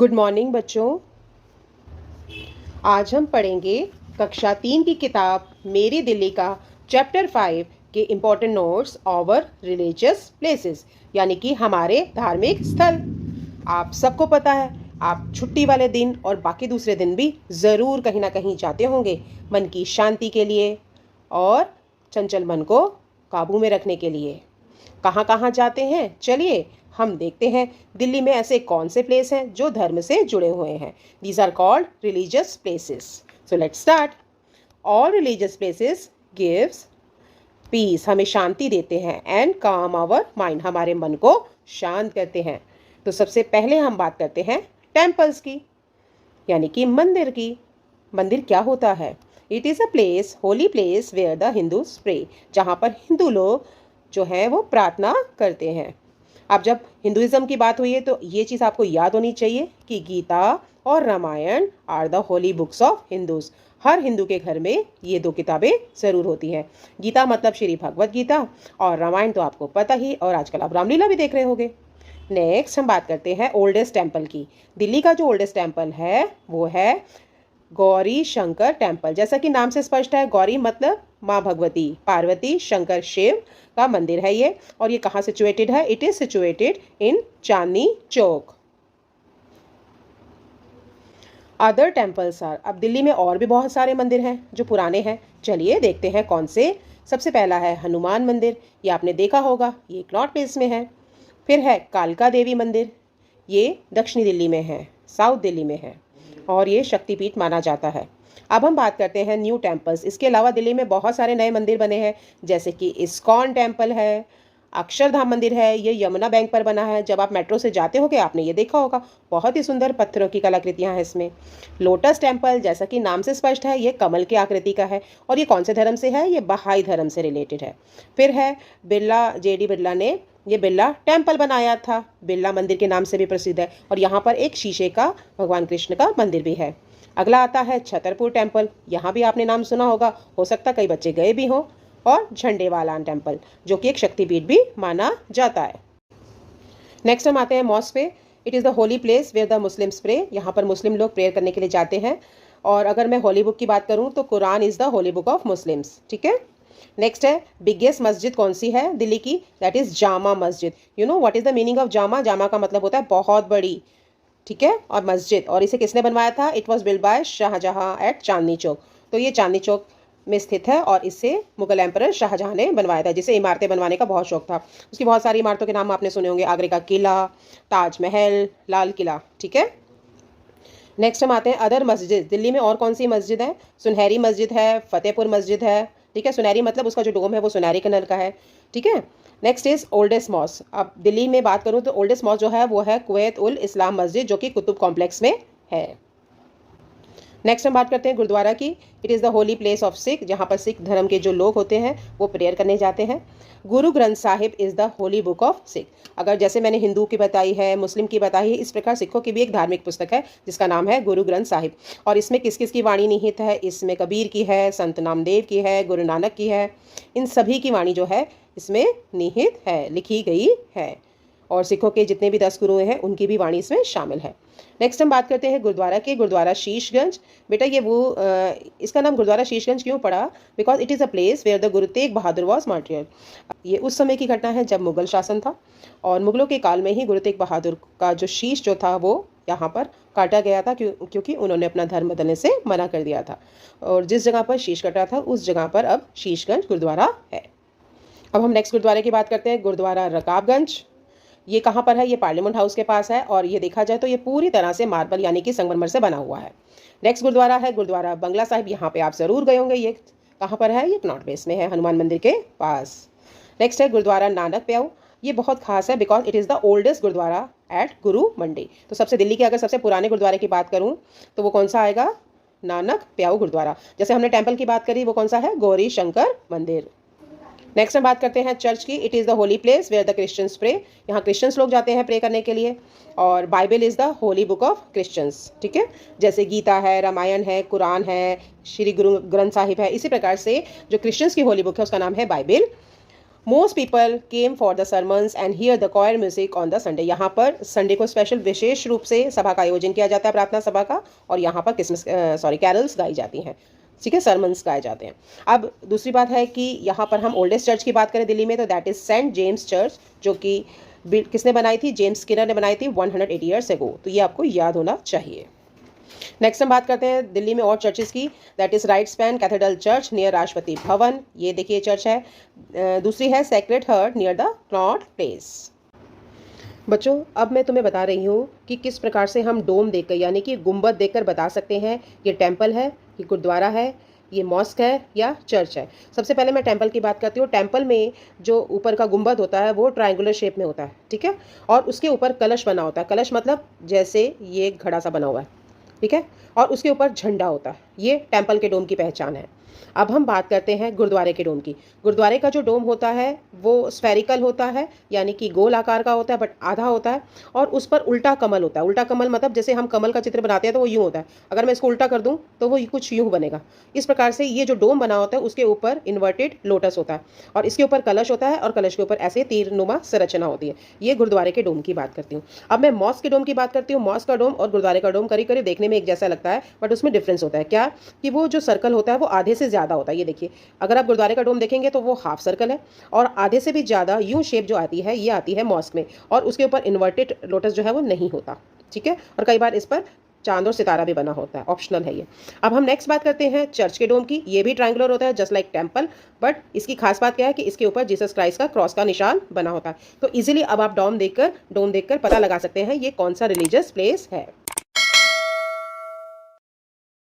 Good morning बच्चों। आज हम पढ़ेंगे कक्षा 3 की किताब मेरी दिल्ली का चैप्टर 5 के important notes over religious places, यानी कि हमारे धार्मिक स्थल। आप सबको पता है, आप छुट्टी वाले दिन और बाकी दूसरे दिन भी ज़रूर कहीं ना कहीं जाते होंगे मन की शांति के लिए और चंचल मन को काबू में रखने के लिए। कहाँ कहाँ जाते हैं, चलिए हम देखते हैं दिल्ली में ऐसे कौन से प्लेस हैं जो धर्म से जुड़े हुए हैं। These are called religious places. So let's start. All religious places gives peace, हमें शांति देते हैं, एंड काम आवर माइंड, हमारे मन को शांत करते हैं। तो सबसे पहले हम बात करते हैं टेम्पल्स की, यानी कि मंदिर की। मंदिर क्या होता है? It is a place, holy place where the Hindus pray, जहाँ पर हिंदू लोग जो हैं वो प्रार्थना करते हैं। अब जब हिंदुइज्म की बात हुई है तो ये चीज़ आपको याद होनी चाहिए कि गीता और Ramayana are the holy books of Hindus. हर हिंदू के घर में ये दो किताबें ज़रूर होती हैं। गीता मतलब श्री भगवत गीता, और रामायण तो आपको पता ही, और आजकल आप रामलीला भी देख रहे होंगे। नेक्स्ट हम बात करते हैं ओल्डेस्ट टेम्पल की। दिल्ली का जो ओल्डेस्ट टेम्पल है वो है गौरी शंकर टेम्पल। जैसा कि नाम से स्पष्ट है, गौरी मतलब माँ भगवती, पार्वती, शंकर शिव का मंदिर है ये। और ये कहाँ सिचुएटेड है? It is situated in Chandni Chowk. Other temples are, अब दिल्ली में और भी बहुत सारे मंदिर हैं जो पुराने हैं। चलिए देखते हैं कौन से। सबसे पहला है हनुमान मंदिर, ये आपने देखा होगा, ये कनॉट प्लेस में है। फिर है कालका देवी मंदिर, ये दक्षिणी दिल्ली में है, साउथ दिल्ली में है, और ये शक्तिपीठ माना जाता है। अब हम बात करते हैं न्यू टेम्पल्स। इसके अलावा दिल्ली में बहुत सारे नए मंदिर बने हैं, जैसे कि इस्कॉन टेम्पल है, अक्षरधाम मंदिर है, ये यमुना बैंक पर बना है। जब आप मेट्रो से जाते होगे आपने ये देखा होगा, बहुत ही सुंदर पत्थरों की कलाकृतियां हैं इसमें। लोटस टेम्पल, जैसा कि नाम से स्पष्ट है, ये कमल की आकृति का है, और ये कौन से धर्म से है? ये बहाई धर्म से रिलेटेड है। फिर है बिरला, जेडी बिरला ने ये बिरला टेम्पल बनाया था, बिरला मंदिर के नाम से भी प्रसिद्ध है, और यहाँ पर एक शीशे का भगवान कृष्ण का मंदिर भी है। अगला आता है छतरपुर टेम्पल, यहाँ भी आपने नाम सुना होगा, हो सकता कई बच्चे गए भी हों। और झंडेवालान टेम्पल, जो कि एक शक्तिपीठ भी माना जाता है। नेक्स्ट हम आते हैं मॉस्क पे। It is the holy place where the Muslims pray, यहाँ पर मुस्लिम लोग प्रेयर करने के लिए जाते हैं। और अगर मैं होली बुक की बात करूँ तो Quran is the holy book of Muslims. ठीक है। नेक्स्ट है बिगेस्ट मस्जिद कौन सी है दिल्ली की? That is Jama Masjid. You know what is the meaning of Jama? Jama का मतलब होता है बहुत बड़ी, ठीक है, और मस्जिद। और इसे किसने बनवाया था? It was build by Shahjahan at Chandni Chowk. तो ये चांदनी चौक में स्थित है, और इसे मुगल एम्परर शाहजहां ने बनवाया था, जिसे इमारतें बनवाने का बहुत शौक था। उसकी बहुत सारी इमारतों के नाम आपने सुने होंगे, आगरे का किला, ताजमहल, लाल किला। ठीक है। नेक्स्ट हम आते हैं अदर मस्जिद। दिल्ली में और कौन सी मस्जिद है? सुनहरी मस्जिद है, फतेहपुर मस्जिद है। ठीक है, सुनहरी मतलब उसका जो डोम है वो सुनहरी कलर का है। ठीक है। Next is oldest mosque. अब दिल्ली में बात करूँ तो ओल्डेस्ट मॉस्क जो है वो है कुवैत उल इस्लाम मस्जिद, जो कि कुतुब कॉम्प्लेक्स में है। नेक्स्ट हम बात करते हैं गुरुद्वारा की। It is the holy place of Sikh, जहाँ पर सिख धर्म के जो लोग होते हैं वो प्रेयर करने जाते हैं। Guru Granth Sahib is the holy book of Sikh. अगर जैसे मैंने हिंदू की बताई है, मुस्लिम की बताई है, इस प्रकार सिखों की भी एक धार्मिक पुस्तक है जिसका नाम है गुरु ग्रंथ साहिब। और इसमें किस किस की वाणी निहित है? इसमें कबीर की है, संत नामदेव की है, गुरु नानक की है। इन सभी की वाणी जो है इसमें निहित है, लिखी गई है। और सिखों के जितने भी 10 गुरु हैं उनकी भी वाणी इसमें शामिल है। नेक्स्ट हम बात करते हैं गुरुद्वारा की। गुरुद्वारा शीशगंज। बेटा ये इसका नाम गुरुद्वारा शीशगंज क्यों पड़ा? Because it is a place where the Guru Tegh Bahadur was martyr. ये उस समय की घटना है जब मुगल शासन था, और मुगलों के काल में ही गुरु तेग बहादुर का जो शीश जो था वो यहाँ पर काटा गया था, क्योंकि उन्होंने अपना धर्म बदलने से मना कर दिया था। और जिस जगह पर शीश कटा था उस जगह पर अब शीशगंज गुरुद्वारा है। अब हम नेक्स्ट गुरुद्वारे की बात करते हैं, गुरुद्वारा रकाबगंज। ये कहाँ पर है? ये पार्लियामेंट हाउस के पास है, और ये देखा जाए तो ये पूरी तरह से मार्बल यानी कि संगमरमर से बना हुआ है। नेक्स्ट गुरुद्वारा है गुरुद्वारा बंगला साहिब। यहाँ पे आप ज़रूर गए होंगे। ये कहाँ पर है? ये कनॉट प्लेस में है, हनुमान मंदिर के पास। नेक्स्ट है गुरुद्वारा नानक प्याऊ। ये बहुत खास है because it is the oldest gurudwara at Guru Mandi. तो सबसे दिल्ली के अगर सबसे पुराने गुरुद्वारे की बात करूँ तो वो कौन सा आएगा? नानक प्याऊ गुरुद्वारा। जैसे हमने टेम्पल की बात करी, वो कौन सा है? गौरी शंकर मंदिर। नेक्स्ट हम बात करते हैं चर्च की। It is the holy place where the Christians pray. यहाँ क्रिश्चियंस लोग जाते हैं प्रे करने के लिए, और Bible is the holy book of Christians. ठीक है, जैसे गीता है, रामायण है, कुरान है, श्री गुरु ग्रंथ साहिब है, इसी प्रकार से जो क्रिश्चियंस की होली बुक है उसका नाम है Bible. Most people came for the sermons and here the coir music on the Sunday. यहाँ पर संडे को स्पेशल विशेष रूप से सभा का आयोजन किया जाता है, प्रार्थना सभा का, और यहाँ पर कैरल्स गाई जाती हैं, ठीक है, सरमन्स गाए जाते हैं। अब दूसरी बात है कि यहाँ पर हम ओल्डेस्ट चर्च की बात करें दिल्ली में, तो that is Saint James church, जो कि किसने बनाई थी? जेम्स स्किनर ने बनाई थी 180 ईयर्स एगो। तो ये आपको याद होना चाहिए। नेक्स्ट हम बात करते हैं दिल्ली में और चर्चेस की, that is right span cathedral church near Rashtrapati Bhavan. ये देखिए चर्च है। दूसरी है sacred heart near the Connaught place. बच्चों, अब मैं तुम्हें बता रही हूँ कि किस प्रकार से हम डोम देखकर, यानी कि गुंबद देखकर बता सकते हैं ये टेम्पल है, ये गुरुद्वारा है, ये मॉस्क है या चर्च है। सबसे पहले मैं टेम्पल की बात करती हूँ। टेम्पल में जो ऊपर का गुंबद होता है वो ट्रायंगुलर शेप में होता है, ठीक है, और उसके ऊपर कलश बना होता है। कलश मतलब जैसे ये घड़ा सा बना हुआ है, ठीक है, और उसके ऊपर झंडा होता है। ये टेम्पल के डोम की पहचान है। अब हम बात करते हैं गुरुद्वारे के डोम की। गुरुद्वारे का जो डोम होता है वो स्फेरिकल होता है, यानी कि गोल आकार का होता है, बट आधा होता है, और उस पर उल्टा कमल होता है। उल्टा कमल मतलब जैसे हम कमल का चित्र बनाते हैं तो वो यूँ होता है, अगर मैं इसको उल्टा कर दूँ तो वो कुछ यूँ बनेगा। इस प्रकार से ये जो डोम बना होता है उसके ऊपर इन्वर्टेड लोटस होता है, और इसके ऊपर कलश होता है, और कलश के ऊपर ऐसे तीरनुमा संरचना होती है। ये गुरुद्वारे के डोम की बात करती हूँ। अब मैं मॉस्क के डोम की बात करती हूँ। मॉस्क का डोम और गुरुद्वारे का डोम करीब करीब देखने में एक जैसा लगता है, बट उसमें डिफरेंस होता है। क्या? कि वो जो सर्कल होता है वो आधे से ज़्यादा होता है। ये देखिए, अगर आप गुरुद्वारे का डोम देखेंगे तो वो हाफ सर्कल है, और आधे से भी ज़्यादा यूं शेप जो आती है ये आती है मॉस्क में, और उसके ऊपर इन्वर्टेड लोटस जो है वो नहीं होता, ठीक है, और कई बार इस पर चांद और सितारा भी बना होता है, ऑप्शनल है ये। अब हम नेक्स्ट बात करते हैं चर्च के डोम की। ये भी ट्रायंगुलर होता है जस्ट लाइक टेम्पल, बट इसकी खास बात क्या है कि इसके ऊपर जीसस क्राइस्ट का क्रॉस का निशान बना होता है। तो इजीली अब आप डोम देखकर पता लगा सकते हैं ये कौन सा रिलीजियस प्लेस है।